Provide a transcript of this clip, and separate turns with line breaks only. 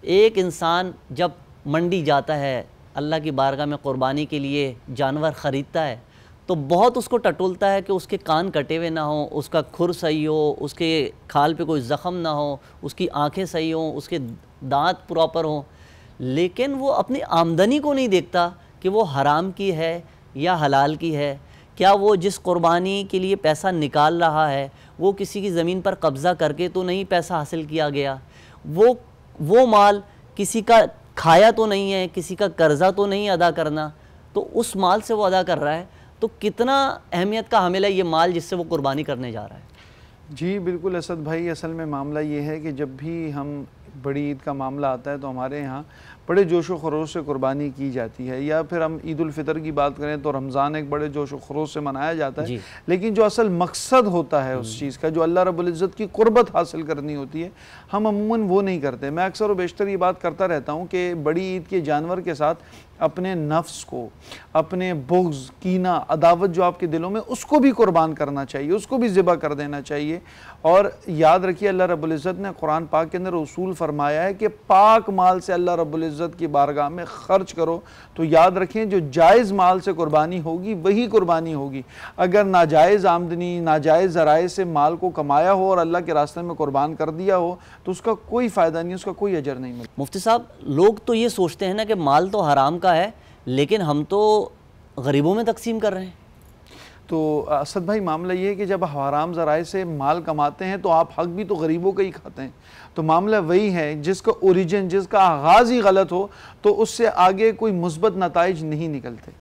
एक इंसान जब मंडी जाता है, अल्लाह की बारगाह में क़ुरबानी के लिए जानवर ख़रीदता है, तो बहुत उसको टटोलता है कि उसके कान कटे हुए ना हो, उसका खुर सही हो, उसके खाल पे कोई ज़ख़म ना हो, उसकी आँखें सही हों, उसके दांत प्रॉपर हों। लेकिन वो अपनी आमदनी को नहीं देखता कि वो हराम की है या हलाल की है। क्या वो जिस क़ुरबानी के लिए पैसा निकाल रहा है वो किसी की ज़मीन पर कब्ज़ा करके तो नहीं पैसा हासिल किया गया, वो माल किसी का खाया तो नहीं है, किसी का कर्ज़ा तो नहीं अदा करना, तो उस माल से वो अदा कर रहा है। तो कितना अहमियत का हामिल है ये माल जिससे वो कुर्बानी करने जा रहा है।
जी बिल्कुल असद भाई, असल में मामला ये है कि जब भी हम बड़ी ईद का मामला आता है तो हमारे यहाँ बड़े जोश व खरोश से कुर्बानी की जाती है, या फिर हम ईद उल फितर की बात करें तो रमज़ान एक बड़े जोश व खरोश से मनाया जाता है। लेकिन जो असल मकसद होता है उस चीज़ का, जो अल्लाह रब्बुल इज़्ज़त की कुर्बत हासिल करनी होती है, हम अमूमन वो नहीं करते। मैं अक्सर व बेशतर ये बात करता रहता हूँ कि बड़ी ईद के जानवर के साथ अपने नफ्स को, अपने बुग़्ज़, कीना, अदावत जो आपके दिलों में, उसको भी कुर्बान करना चाहिए, उसको भी ज़िबा कर देना चाहिए। और याद रखिए अल्लाह रब्बुल इज़्ज़त ने कुरान पाक के अंदर उसूल फरमाया है कि पाक माल से अल्लाह रब्बुल इज़्ज़त की बारगाह में ख़र्च करो। तो याद रखें जो जायज़ माल से कुर्बानी होगी वही कुर्बानी होगी। अगर नाजायज़ आमदनी, नाजायज़ ज़राए से माल को कमाया हो और अल्लाह के रास्ते में कुर्बान कर दिया हो तो उसका कोई फ़ायदा नहीं, उसका कोई अजर नहीं मिलता।
मुफ्ती साहब, लोग तो ये सोचते हैं ना कि माल तो हराम का है, लेकिन हम तो गरीबों में तकसीम कर रहे हैं।
तो असद भाई मामला ये है कि जब हराम ज़राए से माल कमाते हैं तो आप हक भी तो गरीबों का ही खाते हैं। तो मामला वही है, जिसका ओरिजिन, जिसका आगाज़ ही गलत हो तो उससे आगे कोई मुस्बत नताइज नहीं निकलते।